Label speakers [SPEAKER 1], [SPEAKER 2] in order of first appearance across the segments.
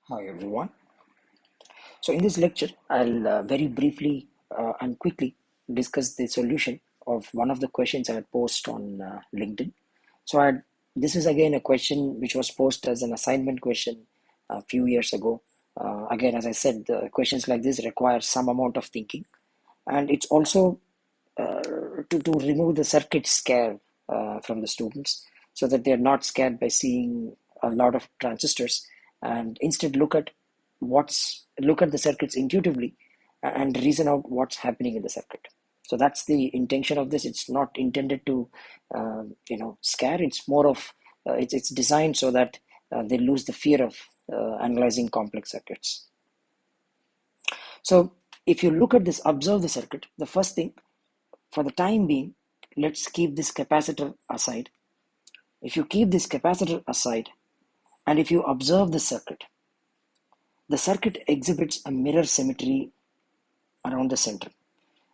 [SPEAKER 1] Hi everyone. So in this lecture, I'll very briefly and quickly discuss the solution of one of the questions I had posted on LinkedIn. So this is again a question which was posted as an assignment question a few years ago. Again, as I said, the questions like this require some amount of thinking, and it's also to remove the circuit scare from the students so that they're not scared by seeing a lot of transistors and instead look at the circuits intuitively and reason out what's happening in the circuit. So that's the intention of this. It's not intended to scare. It's more of it's designed so that they lose the fear of analyzing complex circuits. So if you look at this, observe the circuit, the first thing, for the time being, let's keep this capacitor aside. If you keep this capacitor aside and if you observe the circuit exhibits a mirror symmetry around the center.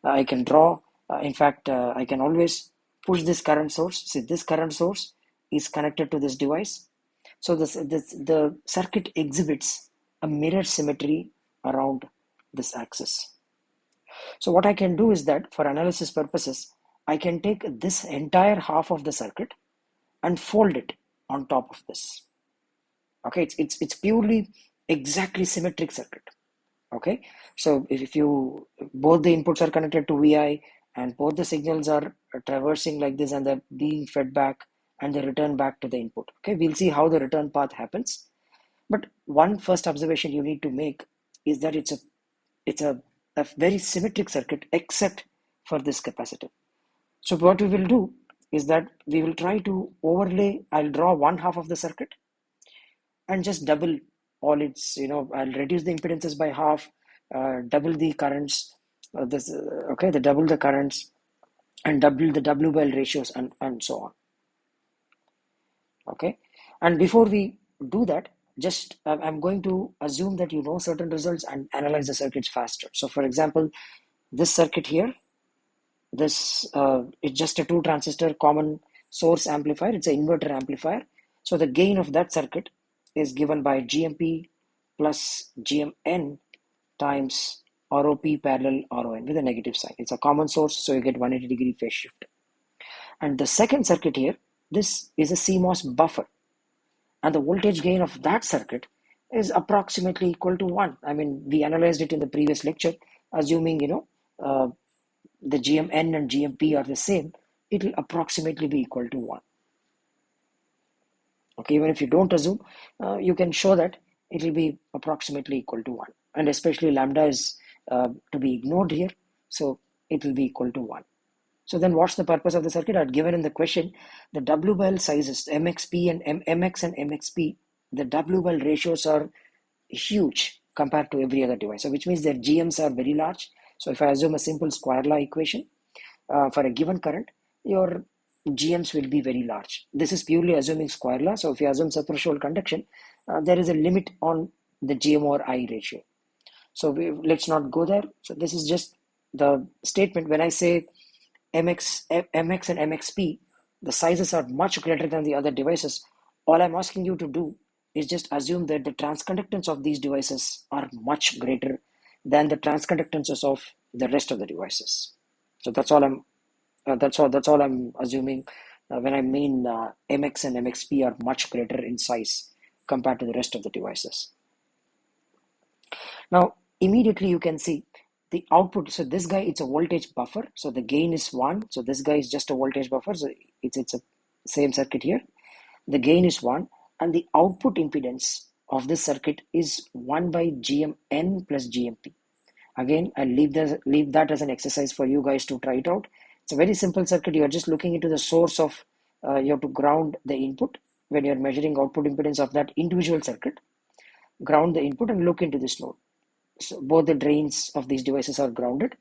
[SPEAKER 1] I can draw, I can always push this current source. See, this current source is connected to this device. So the circuit exhibits a mirror symmetry around this axis. So what I can do is that for analysis purposes, I can take this entire half of the circuit and fold it on top of this. Okay, it's purely exactly symmetric circuit. Okay, so if you both the inputs are connected to Vi and both the signals are traversing like this and they're being fed back and they return back to the input. Okay, we'll see how the return path happens. But one first observation you need to make is that it's a very symmetric circuit except for this capacitor. So what we will do is that we will try to overlay, I'll draw one half of the circuit and just double all its, I'll reduce the impedances by half, double the currents, the double the currents and double the W by L ratios and so on. Okay. And before we do that, just I'm going to assume that you know certain results and analyze the circuits faster. So for example, this circuit here, this it's just a two transistor common source amplifier. It's an inverter amplifier. So the gain of that circuit is given by GMP plus GMN times ROP parallel RON with a negative sign. It's a common source, so you get 180-degree phase shift. And the second circuit here, this is a CMOS buffer. And the voltage gain of that circuit is approximately equal to 1. I mean, we analyzed it in the previous lecture, assuming, the GMN and GMP are the same, it will approximately be equal to 1. Okay, even if you don't assume, you can show that it will be approximately equal to 1. And especially lambda is to be ignored here, so it will be equal to 1. So then what's the purpose of the circuit? I had given in the question, the W by L sizes, MXP and MX and MXP, the W by L ratios are huge compared to every other device. So which means their GMs are very large. So if I assume a simple square law equation for a given current, your GMs will be very large. This is purely assuming square law. So if you assume threshold conduction, there is a limit on the GM or I ratio. So let's not go there. So this is just the statement. When I say MX and MXP, the sizes are much greater than the other devices. All I'm asking you to do is just assume that the transconductance of these devices are much greater than the transconductances of the rest of the devices. So that's all I'm assuming when I mean MX and MXP are much greater in size compared to the rest of the devices. Now, immediately you can see the output. So this guy, it's a voltage buffer. So the gain is 1. So this guy is just a voltage buffer. So it's a same circuit here. The gain is 1. And the output impedance of this circuit is 1 by GMN plus GMP. Again, I'll leave that as an exercise for you guys to try it out. It's a very simple circuit. You're just looking into the source of, you have to ground the input when you're measuring output impedance of that individual circuit. Ground the input and look into this node. So both the drains of these devices are grounded.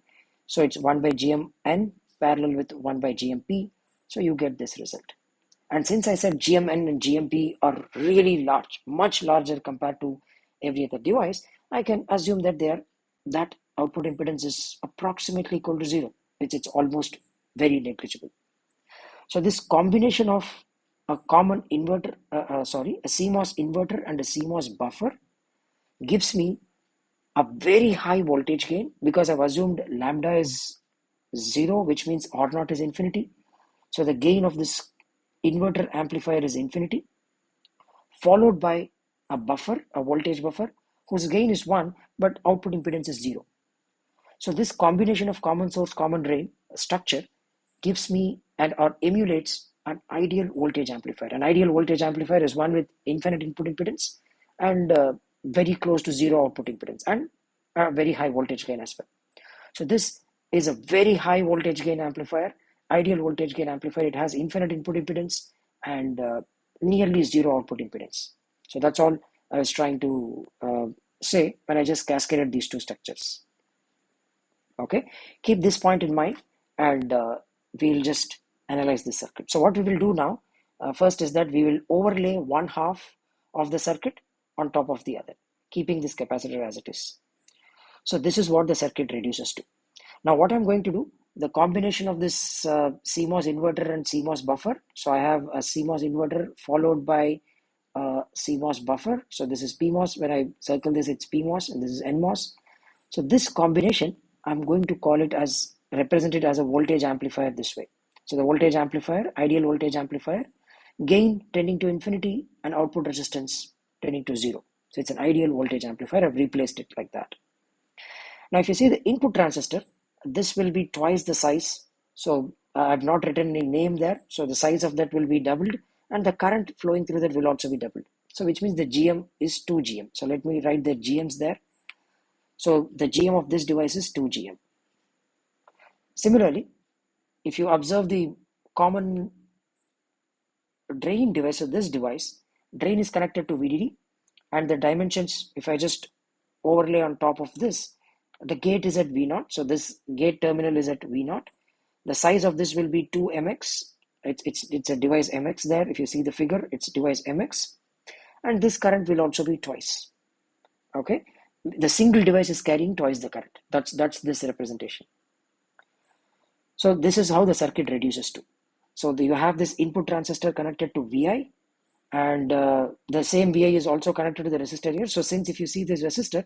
[SPEAKER 1] So it's 1 by GMN parallel with 1 by GMP. So you get this result. And since I said GMN and GMP are really large, much larger compared to every other device, I can assume that that output impedance is approximately equal to 0, which is almost very negligible. So this combination of a common inverter, a CMOS inverter and a CMOS buffer gives me a very high voltage gain because I've assumed lambda is 0, which means R naught is infinity. So the gain of this inverter amplifier is infinity, followed by a buffer, a voltage buffer, whose gain is 1, but output impedance is 0. So this combination of common source, common drain structure gives me or emulates an ideal voltage amplifier. An ideal voltage amplifier is one with infinite input impedance and very close to 0 output impedance and a very high voltage gain as well. So this is a very high voltage gain amplifier, ideal voltage gain amplifier. It has infinite input impedance and nearly 0 output impedance. So that's all I was trying to say when I just cascaded these two structures. Okay, keep this point in mind and we'll just analyze this circuit. So what we will do now, first is that we will overlay one half of the circuit on top of the other, keeping this capacitor as it is. So this is what the circuit reduces to. Now what I'm going to do, the combination of this CMOS inverter and CMOS buffer. So I have a CMOS inverter followed by CMOS buffer. So this is PMOS. When I circle this, it's PMOS, and this is NMOS. So this combination, I'm going to call it as represented as a voltage amplifier this way. So the voltage amplifier, ideal voltage amplifier, gain tending to infinity and output resistance tending to 0. So it's an ideal voltage amplifier. I've replaced it like that. Now if you see the input transistor, this will be twice the size. So I've not written any name there. So the size of that will be doubled and the current flowing through that will also be doubled. So which means the GM is 2 GM. So let me write the GMs there. So the GM of this device is 2 GM. Similarly, if you observe the common drain device of this device, drain is connected to VDD and the dimensions, if I just overlay on top of this, the gate is at V0. So this gate terminal is at V0. The size of this will be 2 MX. It's a device MX there. If you see the figure, it's device MX. And this current will also be twice. Okay. The single device is carrying twice the current. That's this representation. So this is how the circuit reduces to. So you have this input transistor connected to VI, and the same VI is also connected to the resistor here. So since if you see this resistor,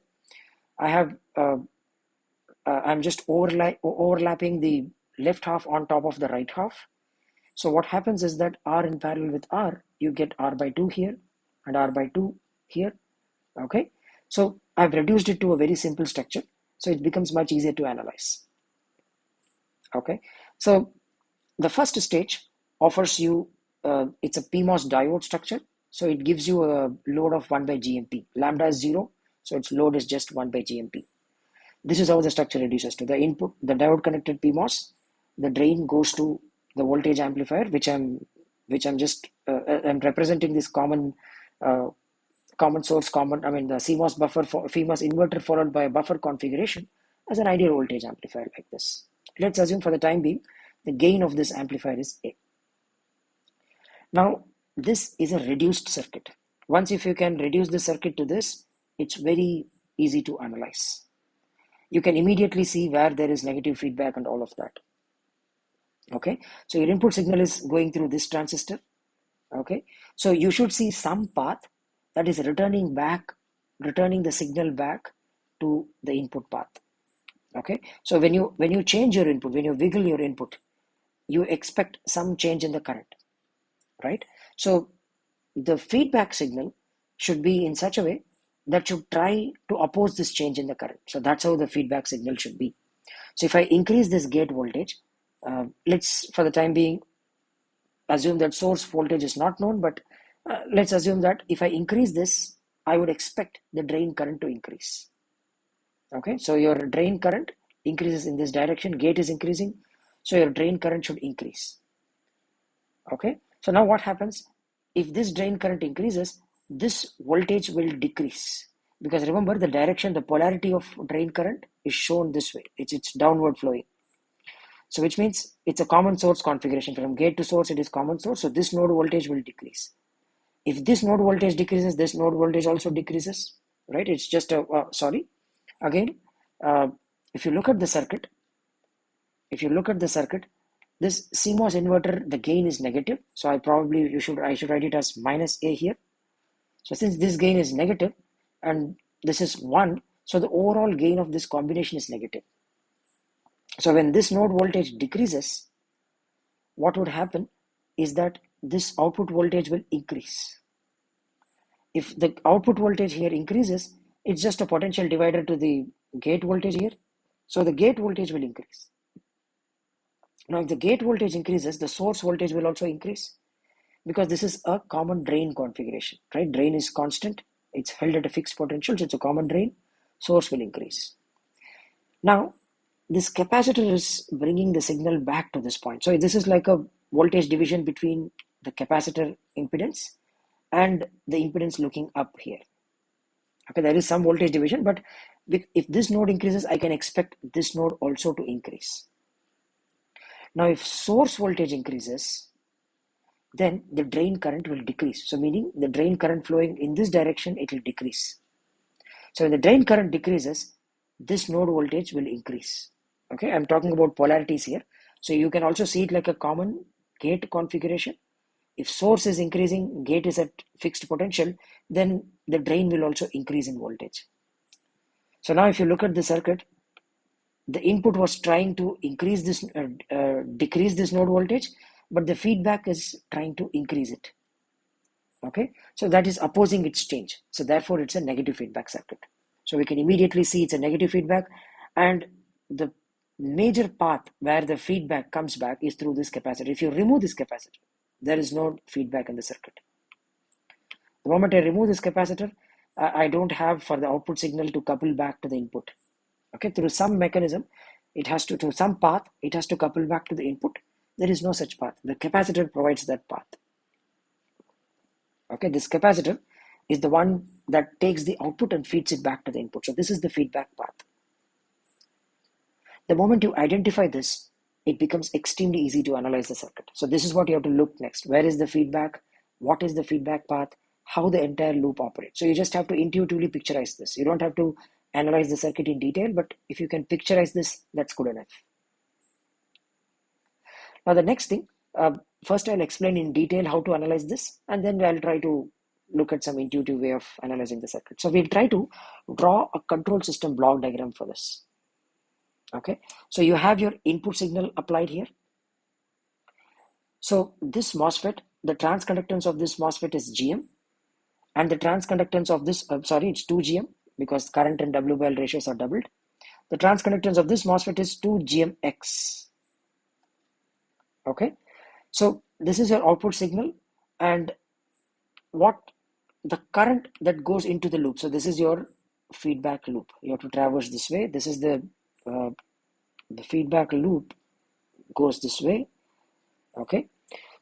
[SPEAKER 1] I have I'm just overlapping the left half on top of the right half. So what happens is that R in parallel with R, you get R by 2 here and R by 2 here. Okay, so I've reduced it to a very simple structure, so it becomes much easier to analyze. Okay, so the first stage offers you, it's a PMOS diode structure. So it gives you a load of 1 by GMP. Lambda is 0, so its load is just 1 by GMP. This is how the structure reduces to. The input, the diode connected PMOS, the drain goes to the voltage amplifier, which I'm just I'm representing this common source, the CMOS buffer for CMOS inverter followed by a buffer configuration as an ideal voltage amplifier like this. Let's assume for the time being, the gain of this amplifier is A. Now, this is a reduced circuit. Once if you can reduce the circuit to this, it's very easy to analyze. You can immediately see where there is negative feedback and all of that. Okay, so your input signal is going through this transistor. Okay, so you should see some path that is returning the signal back to the input path. Okay, so when you change your input, when you wiggle your input, you expect some change in the current, right? So the feedback signal should be in such a way that should try to oppose this change in the current. So that's how the feedback signal should be. So if I increase this gate voltage, let's for the time being assume that source voltage is not known, but let's assume that if I increase this, I would expect the drain current to increase. Okay, so your drain current increases in this direction, gate is increasing, so your drain current should increase. Okay, so now what happens? If this drain current increases, this voltage will decrease. Because remember, the direction, the polarity of drain current is shown this way. It's downward flowing. So which means it's a common source configuration. From gate to source, it is common source. So this node voltage will decrease. If this node voltage decreases, this node voltage also decreases, right? It's just a, again, if you look at the circuit, this CMOS inverter, the gain is negative. So I should write it as minus A here. So since this gain is negative and this is 1, so the overall gain of this combination is negative. So when this node voltage decreases, what would happen is that this output voltage will increase. If the output voltage here increases, it's just a potential divider to the gate voltage here. So the gate voltage will increase. Now, if the gate voltage increases, the source voltage will also increase, because this is a common drain configuration, right? Drain is constant. It's held at a fixed potential, so it's a common drain. Source will increase. Now, this capacitor is bringing the signal back to this point. So this is like a voltage division between the capacitor impedance and the impedance looking up here. Okay, there is some voltage division, but if this node increases, I can expect this node also to increase. Now, if source voltage increases, then the drain current will decrease. So meaning the drain current flowing in this direction, it will decrease. So when the drain current decreases, this node voltage will increase. Okay, I'm talking about polarities here. So you can also see it like a common gate configuration. If source is increasing, gate is at fixed potential, then the drain will also increase in voltage. So now if you look at the circuit, the input was trying to increase this, decrease this node voltage, but the feedback is trying to increase it. Okay, so that is opposing its change. So therefore it's a negative feedback circuit. So we can immediately see it's a negative feedback, and the major path where the feedback comes back is through this capacitor. If you remove this capacitor, there is no feedback in the circuit. The moment I remove this capacitor, I don't have for the output signal to couple back to the input. Okay, through some mechanism, it has to, through some path, it has to couple back to the input. There is no such path. The capacitor provides that path. Okay, this capacitor is the one that takes the output and feeds it back to the input. So this is the feedback path. The moment you identify this, it becomes extremely easy to analyze the circuit. So this is what you have to look next. Where is the feedback? What is the feedback path? How the entire loop operates. So you just have to intuitively picturize this. You don't have to analyze the circuit in detail, but if you can picturize this, that's good enough. Now the next thing, first I'll explain in detail how to analyze this, and then I'll try to look at some intuitive way of analyzing the circuit. So we'll try to draw a control system block diagram for this. Okay, so you have your input signal applied here. So this MOSFET, the transconductance of this MOSFET is GM, and the transconductance of this, it's 2GM, because current and W by L ratios are doubled. The transconductance of this MOSFET is 2GMX. Okay, so this is your output signal, and what the current that goes into the loop. So this is your feedback loop. You have to traverse this way. This is the feedback loop goes this way. Okay,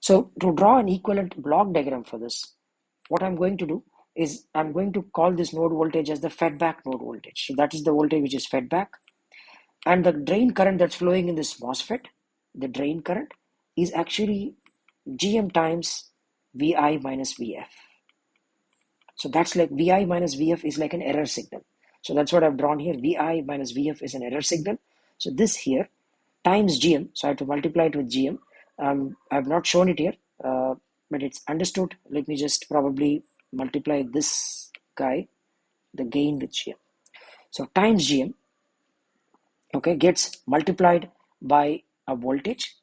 [SPEAKER 1] so to draw an equivalent block diagram for this, what I'm going to do is I'm going to call this node voltage as the fedback node voltage. So that is the voltage which is fed back, and the drain current that's flowing in this MOSFET, the drain current, is actually GM times VI minus VF. So that's like VI minus VF is like an error signal. So that's what I've drawn here. VI minus VF is an error signal. So this here times GM. So I have to multiply it with GM. I've not shown it here, but it's understood. Let me just probably multiply this guy, the gain with GM. So times GM, okay, gets multiplied by a voltage,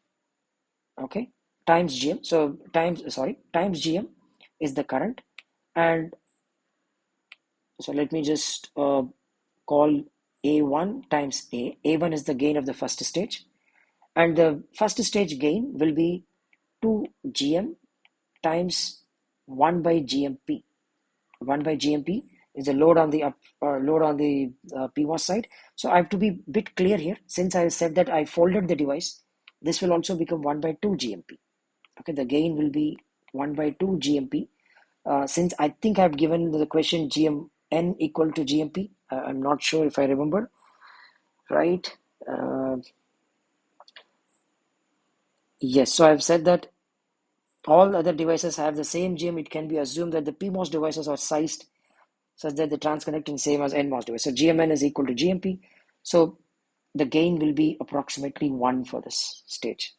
[SPEAKER 1] okay, times GM. So times GM is the current, and so let me just call A1 times A. A1 is the gain of the first stage, and the first stage gain will be 2GM times 1 by GMP. 1 by GMP is the load on the PMOS side. So I have to be a bit clear here. Since I said that I folded the device, this will also become 1 by 2 GMP. Okay, the gain will be 1 by 2 GMP. Since I think I've given the question GMN equal to GMP, I'm not sure if I remember, right? Yes, so I've said that all other devices have the same GM. It can be assumed that the PMOS devices are sized such that the transconductance is same as NMOS device. So GMN is equal to GMP. So the gain will be approximately 1 for this stage.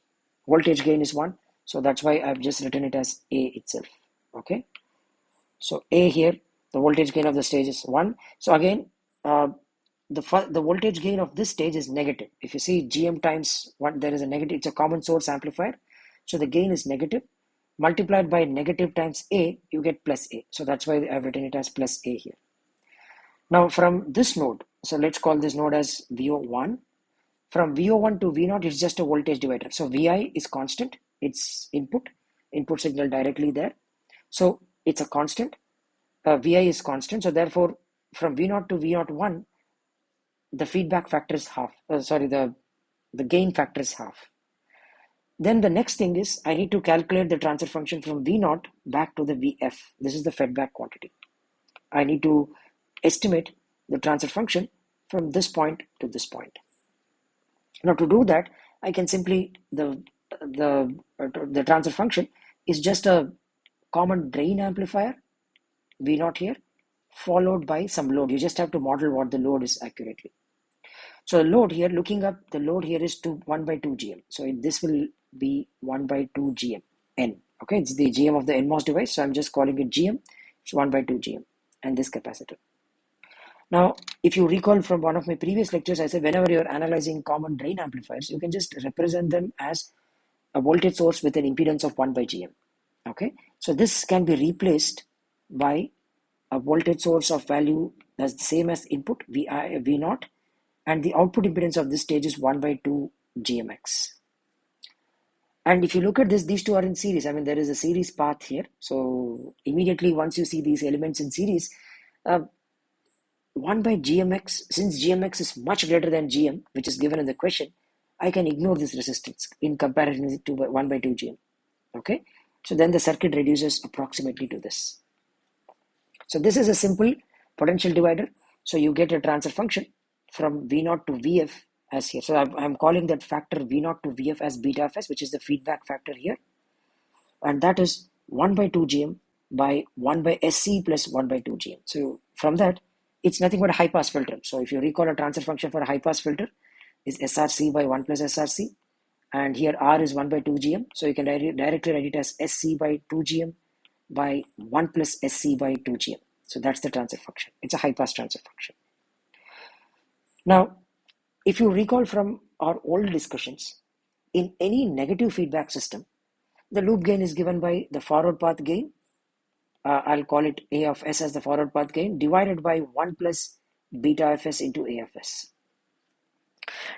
[SPEAKER 1] Voltage gain is 1. So that's why I've just written it as A itself. Okay. So A here The voltage gain of the stage is 1. So again, the voltage gain of this stage is negative. If you see GM times 1, there is a negative. It's a common source amplifier. So the gain is negative. Multiplied by negative times A, you get plus A. So that's why I've written it as plus A here. Now from this node, so let's call this node as VO1. From VO1 to V0 is just a voltage divider. So Vi is constant. It's input signal directly there. So it's a constant. Vi is constant. So therefore, from V0 to V01, the feedback factor is half. The gain factor is half. Then the next thing is I need to calculate the transfer function from V0 back to the Vf. This is the feedback quantity. I need to estimate the transfer function from this point to this point. Now to do that, I can simply, the transfer function is just a common drain amplifier, V0 here, followed by some load. You just have to model what the load is accurately. So the load here, looking up, the load here is 1 by 2 GM. So this will be 1 by 2 GM, N. Okay, it's the GM of the NMOS device. So I'm just calling it GM. It's 1 by 2 GM and this capacitor. Now, if you recall from one of my previous lectures, I said whenever you're analyzing common drain amplifiers, you can just represent them as a voltage source with an impedance of 1 by GM. Okay, so this can be replaced by a voltage source of value that's the same as input V0, and the output impedance of this stage is 1 by 2 GMX. And if you look at this, these two are in series. I mean, there is a series path here. So immediately once you see these elements in series, 1 by GMX, since GMX is much greater than GM, which is given in the question, I can ignore this resistance in comparison to 1 by 2 GM. Okay, so then the circuit reduces approximately to this. So this is a simple potential divider. So you get a transfer function from V0 to Vf as here. So I'm calling that factor V0 to Vf as beta Fs, which is the feedback factor here. And that is 1 by 2 GM by 1 by SC plus 1 by 2 GM. So from that, it's nothing but a high pass filter. So if you recall, a transfer function for a high pass filter is SRC by 1 plus SRC. And here R is 1 by 2 GM. So you can directly write it as SC by 2 GM by 1 plus SC by 2 GM. So that's the transfer function. It's a high pass transfer function. Now, if you recall from our old discussions, in any negative feedback system, the loop gain is given by the forward path gain. I'll call it A of S as the forward path gain divided by 1 plus beta Fs into A of S.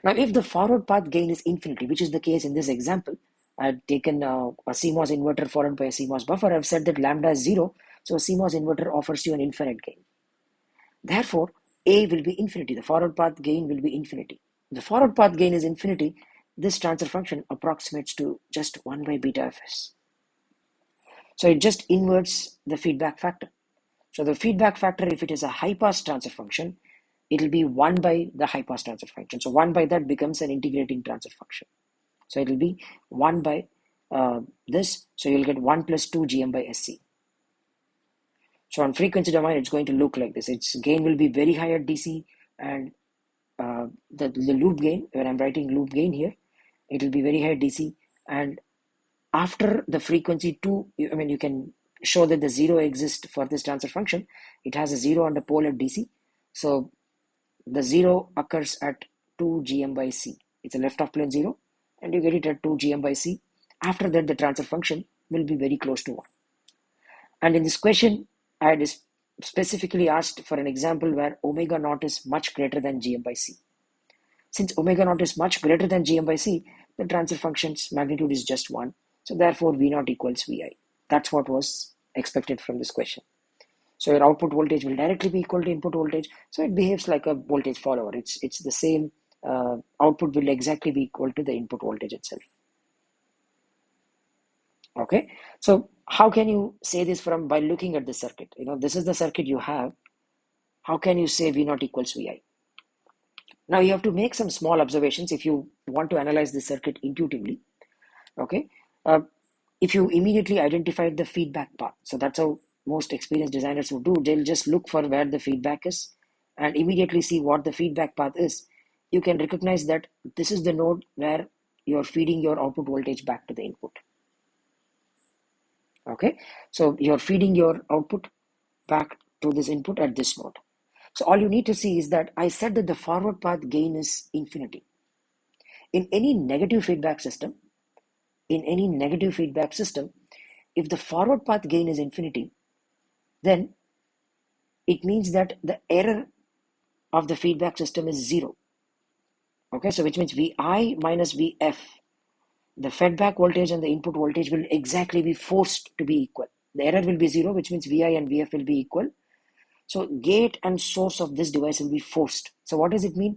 [SPEAKER 1] Now, if the forward path gain is infinity, which is the case in this example, I've taken a CMOS inverter followed by a CMOS buffer. I've said that lambda is 0, so a CMOS inverter offers you an infinite gain. Therefore, A will be infinity. The forward path gain will be infinity. The forward path gain is infinity. This transfer function approximates to just 1 by beta Fs. So it just inverts the feedback factor. So the feedback factor, if it is a high pass transfer function, it will be 1 by the high pass transfer function. So 1 by that becomes an integrating transfer function. So it will be 1 by this. So you'll get 1 plus 2 GM by SC. So on frequency domain, it's going to look like this. Its gain will be very high at DC, and the loop gain, when I'm writing loop gain here, it will be very high at DC. And after the frequency 2, you can show that the 0 exists for this transfer function. It has a 0 on the pole at DC. So the 0 occurs at 2 GM by C. It's a left of plane 0, and you get it at 2 GM by C. After that, the transfer function will be very close to 1. And in this question, I had specifically asked for an example where omega naught is much greater than GM by C. Since omega naught is much greater than GM by C, the transfer function's magnitude is just 1. So therefore, V naught equals Vi. That's what was expected from this question. So your output voltage will directly be equal to input voltage. So it behaves like a voltage follower. It's the same. Output will exactly be equal to the input voltage itself. Okay. So how can you say this by looking at the circuit? This is the circuit you have. How can you say V naught equals Vi? Now you have to make some small observations if you want to analyze the circuit intuitively. Okay. If you immediately identified the feedback path, so that's how most experienced designers would do. They'll just look for where the feedback is and immediately see what the feedback path is. You can recognize that this is the node where you're feeding your output voltage back to the input. Okay, so you're feeding your output back to this input at this node. So all you need to see is that I said that the forward path gain is infinity. In any negative feedback system, if the forward path gain is infinity, then it means that the error of the feedback system is 0. Okay, so which means Vi minus Vf, the feedback voltage and the input voltage will exactly be forced to be equal. The error will be 0, which means Vi and Vf will be equal. So gate and source of this device will be forced. So what does it mean?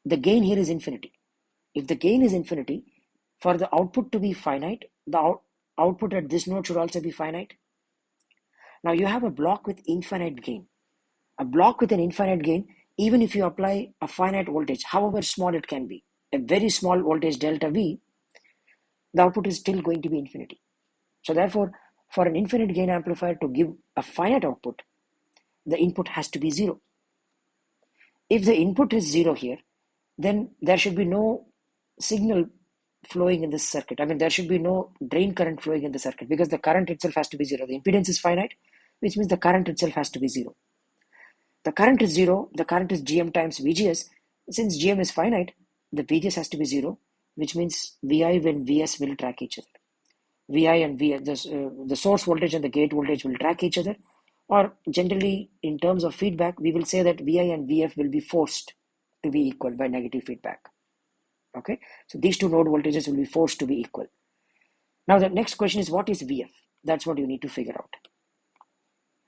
[SPEAKER 1] The gain here is infinity. If the gain is infinity, for the output to be finite, the output at this node should also be finite. Now you have a block with infinite gain. A block with an infinite gain, even if you apply a finite voltage, however small it can be, a very small voltage delta V, the output is still going to be infinity. So therefore, for an infinite gain amplifier to give a finite output, the input has to be 0. If the input is 0 here, then there should be no signal flowing in this circuit. I mean, there should be no drain current flowing in the circuit because the current itself has to be 0. The impedance is finite, which means the current itself has to be 0. The current is 0, the current is Gm times VGS. Since Gm is finite, the VGS has to be 0, which means Vi and Vs will track each other. Vi and Vs, the source voltage and the gate voltage will track each other. Or generally, in terms of feedback, we will say that Vi and Vf will be forced to be equal by negative feedback. Okay, so these two node voltages will be forced to be equal. Now the next question is, what is Vf? That's what you need to figure out.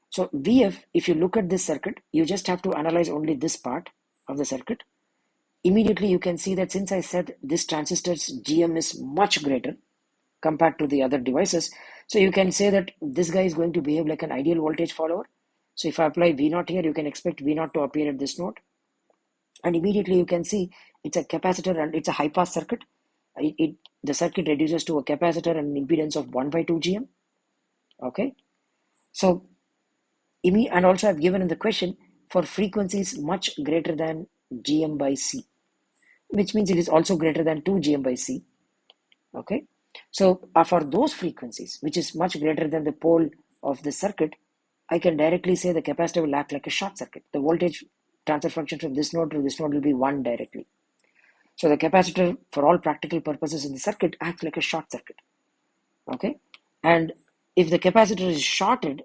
[SPEAKER 1] So Vf, if you look at this circuit, you just have to analyze only this part of the circuit. Immediately you can see that since I said this transistor's Gm is much greater compared to the other devices, so you can say that this guy is going to behave like an ideal voltage follower. So if I apply V0 here, you can expect V0 to appear at this node. And immediately you can see it's a capacitor and it's a high pass circuit. The circuit reduces to a capacitor and an impedance of 1 by 2 Gm. Okay, so and also I've given in the question for frequencies much greater than Gm by C, which means it is also greater than 2 Gm by C. Okay, so for those frequencies which is much greater than the pole of the circuit, I can directly say the capacitor will act like a short circuit. The voltage transfer function from this node to this node will be 1 directly. So the capacitor, for all practical purposes in the circuit, acts like a short circuit. Okay, and if the capacitor is shorted,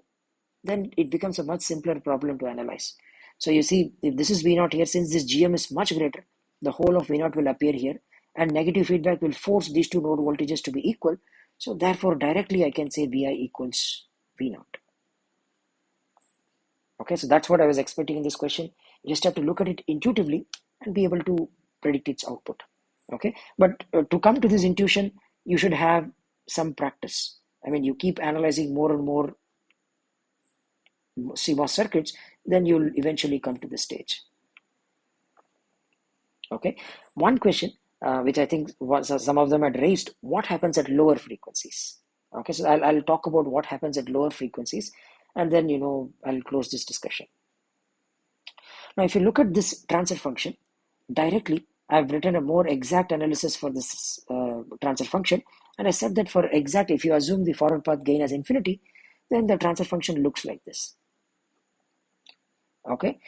[SPEAKER 1] then it becomes a much simpler problem to analyze. So you see, if this is V0 here, since this Gm is much greater, the whole of V0 will appear here, and negative feedback will force these two node voltages to be equal. So therefore, directly I can say Vi equals V0. Okay, so that's what I was expecting in this question. You just have to look at it intuitively and be able to predict its output. Okay, but to come to this intuition, you should have some practice. I mean, you keep analyzing more and more CMOS circuits, then you'll eventually come to this stage. Okay, one question which I think some of them had raised, what happens at lower frequencies? Okay, so I'll talk about what happens at lower frequencies, and then I'll close this discussion. Now if you look at this transfer function directly, I've written a more exact analysis for this transfer function, and I said that for exact, if you assume the forward path gain as infinity, then the transfer function looks like this. Okay,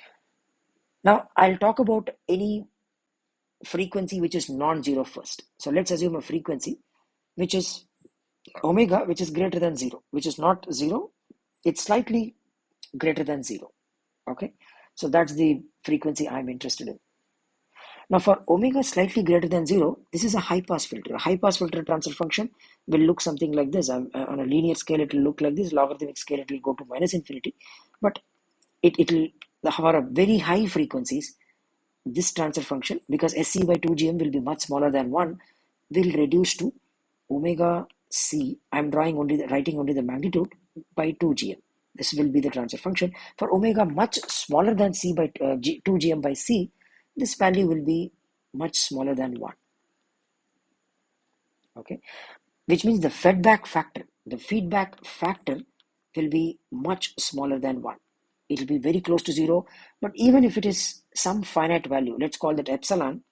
[SPEAKER 1] now I'll talk about any frequency which is non-zero first. So let's assume a frequency which is omega, which is greater than 0, which is not 0, it's slightly greater than 0. Okay, so that's the frequency I'm interested in. Now for omega slightly greater than 0, this is a high pass filter. A high pass filter transfer function will look something like this. On a linear scale it will look like this, logarithmic scale it will go to minus infinity, but it will, for a very high frequencies, this transfer function, because SC by 2 Gm will be much smaller than 1, will reduce to omega C. I'm writing only the magnitude by 2 Gm. This will be the transfer function. For omega much smaller than C by 2 Gm by C, this value will be much smaller than 1. Okay, which means the feedback factor will be much smaller than 1. It will be very close to 0, but even if it is some finite value, let's call that epsilon,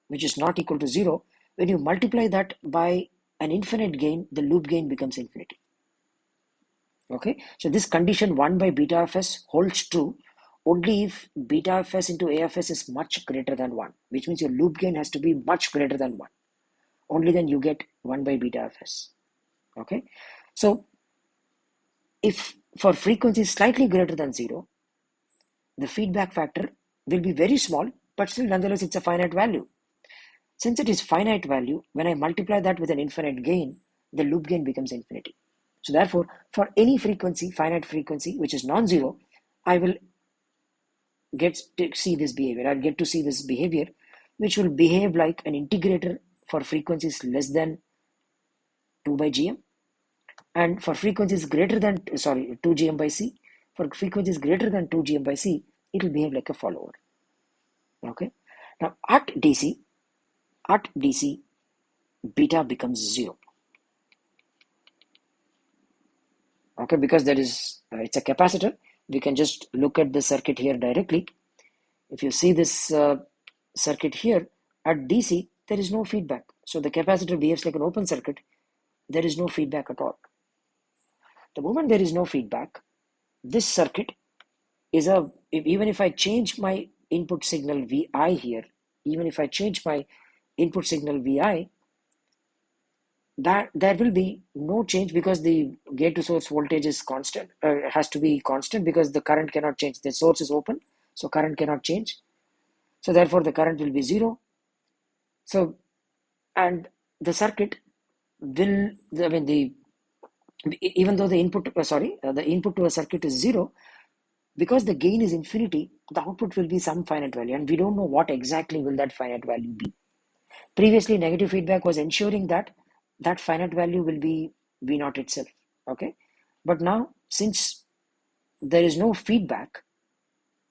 [SPEAKER 1] which is not equal to 0, when you multiply that by an infinite gain, the loop gain becomes infinity. Okay, so this condition 1 by beta of s holds true only if beta of s into a of s is much greater than 1, which means your loop gain has to be much greater than 1. Only then you get 1 by beta of s. Okay, so if for frequency slightly greater than 0, the feedback factor will be very small, but still nonetheless it's a finite value. Since it is finite value, when I multiply that with an infinite gain, the loop gain becomes infinity. So therefore, for any frequency, finite frequency, which is non-zero, I will get to see this behavior. I'll get to see this behavior, which will behave like an integrator for frequencies less than 2 by gm, and for frequencies greater than 2 gm by c. For frequencies greater than 2 gm by c, it will behave like a follower. Okay. Now at DC, beta becomes 0. Okay, because there is it's a capacitor. We can just look at the circuit here directly. If you see this circuit here at DC, there is no feedback. So the capacitor behaves like an open circuit. There is no feedback at all. The moment there is no feedback, this circuit is even if I change my input signal Vi here, even if I change my input signal Vi, that there will be no change because the gate to source voltage is constant, has to be constant because the current cannot change. The source is open, so current cannot change. So therefore the current will be 0. So, and the circuit will, even though the input to a circuit is 0, because the gain is infinity, the output will be some finite value, and we don't know what exactly will that finite value be. Previously, negative feedback was ensuring that that finite value will be V naught itself. Okay, but now since there is no feedback,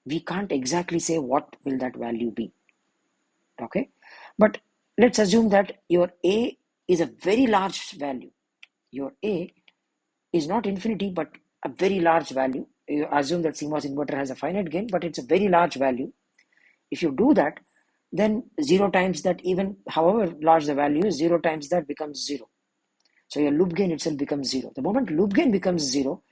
[SPEAKER 1] we can't exactly say what will that value be. Okay, but let's assume that your A is a very large value. Your A is not infinity, but a very large value. You assume that CMOS inverter has a finite gain, but it's a very large value. If you do that, then 0 times that, even however large the value is, 0 times that becomes 0. So your loop gain itself becomes 0. The moment loop gain becomes 0,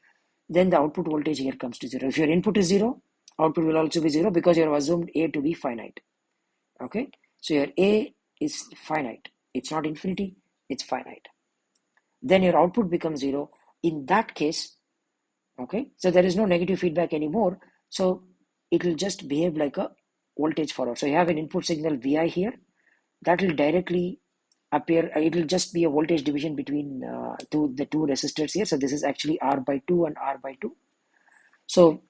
[SPEAKER 1] then the output voltage here comes to 0. If your input is 0, output will also be 0 because you have assumed A to be finite. Okay, so your A is finite. It's not infinity, it's finite. Then your output becomes 0. In that case, okay, so there is no negative feedback anymore. So it will just behave like a voltage follower. So you have an input signal Vi here that will directly appear. It will just be a voltage division between the two resistors here. So this is actually R by 2 and R by 2. So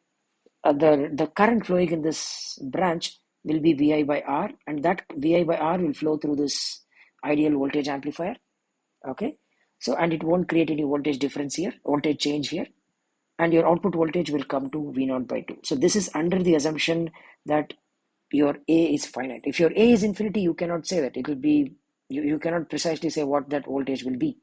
[SPEAKER 1] the current flowing in this branch will be Vi by R, and that Vi by R will flow through this ideal voltage amplifier. Okay, so and it won't create any voltage difference here, voltage change here, and your output voltage will come to V naught by 2. So this is under the assumption that your A is finite. If your A is infinity, you cannot say that. It will be, you cannot precisely say what that voltage will be.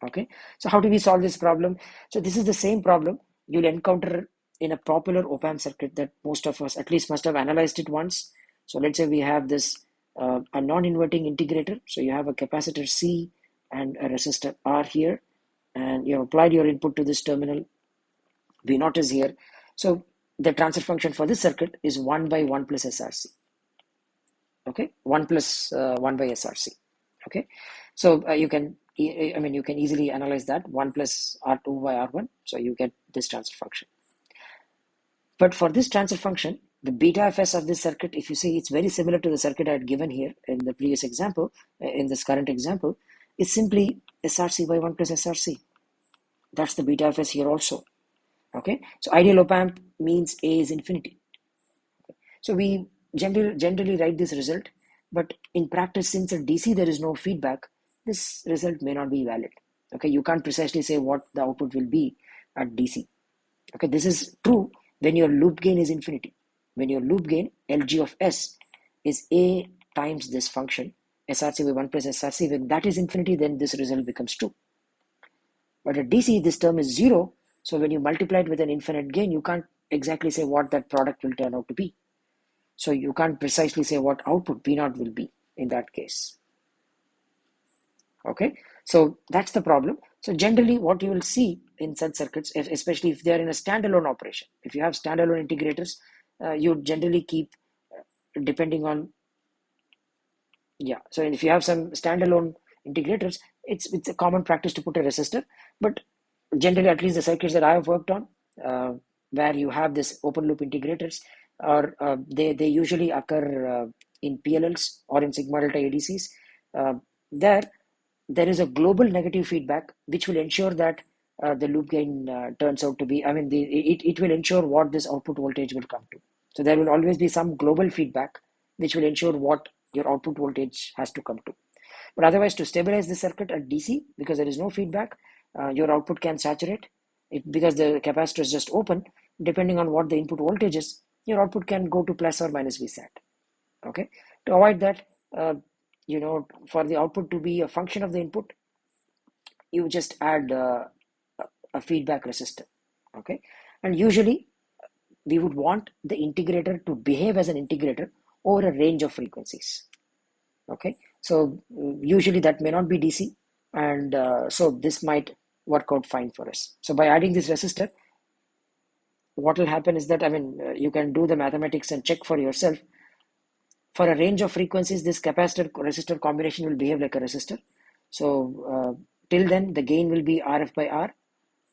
[SPEAKER 1] Okay, so how do we solve this problem? So this is the same problem you'll encounter in a popular op-amp circuit that most of us at least must have analyzed it once. So let's say we have this a non-inverting integrator. So you have a capacitor C and a resistor R here, and you have applied your input to this terminal. V naught is here. So the transfer function for this circuit is 1 by 1 plus SRC. Okay, 1 plus 1 by SRC. Okay, so you can easily analyze that 1 plus R2 by R1. So you get this transfer function. But for this transfer function, the beta fs of this circuit, if you see, it's very similar to the circuit I had given here in the previous example, in this current example, is simply SRC by 1 plus SRC. That's the beta fs here also. Okay, so ideal op-amp means A is infinity. So we generally write this result, but in practice, since at DC there is no feedback, this result may not be valid. Okay, you can't precisely say what the output will be at DC. Okay, this is true when your loop gain is infinity. When your loop gain, Lg of S, is A times this function, SRC by 1 plus SRC, when that is infinity, then this result becomes true. But at DC, this term is 0, so when you multiply it with an infinite gain, you can't exactly say what that product will turn out to be. So you can't precisely say what output V0 will be in that case. Okay, so that's the problem. So generally what you will see in such circuits, especially if they are in a standalone operation, if you have standalone integrators, you generally keep, depending on, yeah, so if you have some standalone integrators, it's a common practice to put a resistor. But generally, at least the circuits that I have worked on, where you have this open loop integrators, or they usually occur in PLLs or in sigma delta ADCs. Uh, there there is a global negative feedback which will ensure that the loop gain turns out to be, I mean, it will ensure what this output voltage will come to. So there will always be some global feedback which will ensure what your output voltage has to come to. But otherwise, to stabilize the circuit at DC, because there is no feedback, your output can saturate. Because the capacitor is just open, depending on what the input voltage is, your output can go to plus or minus Vsat. Okay, to avoid that, uh, for the output to be a function of the input, you just add a feedback resistor. Okay, and usually we would want the integrator to behave as an integrator over a range of frequencies. Okay, so usually that may not be DC, and so this might work out fine for us. So by adding this resistor, what will happen is that, I mean, you can do the mathematics and check for yourself. For a range of frequencies, this capacitor resistor combination will behave like a resistor. So till then the gain will be RF by R.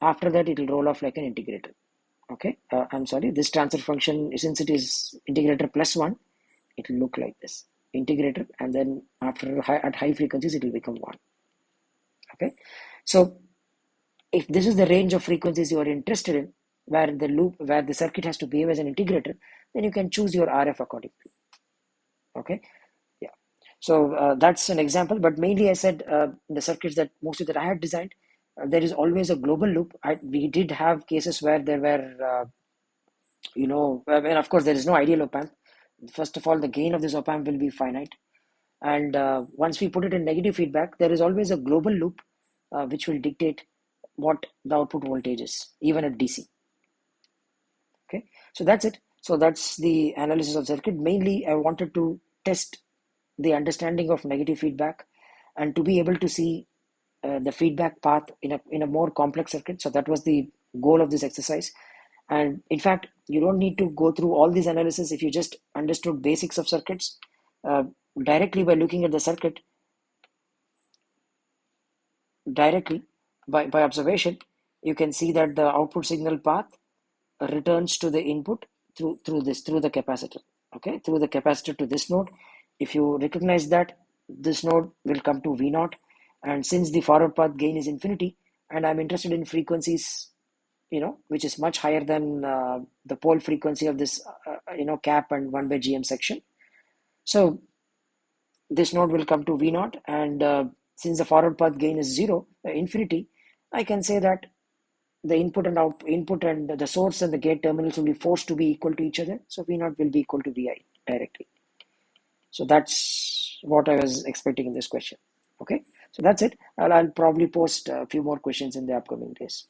[SPEAKER 1] After that it will roll off like an integrator. Okay, I'm sorry, this transfer function, since it is integrator plus 1, it will look like this: integrator, and then after at high frequencies it will become 1. Okay, so if this is the range of frequencies you are interested in, where the circuit has to behave as an integrator, then you can choose your RF accordingly. Okay, yeah. So that's an example, but mainly I said the circuits that mostly that I had designed, there is always a global loop. We did have cases where there were and of course there is no ideal op amp. First of all, the gain of this op amp will be finite, and once we put it in negative feedback, there is always a global loop which will dictate what the output voltage is, even at DC. Okay, so that's it. So that's the analysis of circuit. Mainly I wanted to test the understanding of negative feedback and to be able to see the feedback path in a more complex circuit. So that was the goal of this exercise. And in fact, you don't need to go through all these analysis if you just understood basics of circuits. Directly by looking at the circuit, directly by observation, you can see that the output signal path returns to the input through the capacitor. Okay, through the capacitor to this node. If you recognize that, this node will come to V naught, and since the forward path gain is infinity, and I'm interested in frequencies, which is much higher than the pole frequency of this cap and 1 by GM section. So this node will come to V naught, and since the forward path gain is 0, infinity, I can say that the input and the source and the gate terminals will be forced to be equal to each other. So V naught will be equal to Vi directly. So that's what I was expecting in this question. Okay, so that's it. I'll probably post a few more questions in the upcoming days.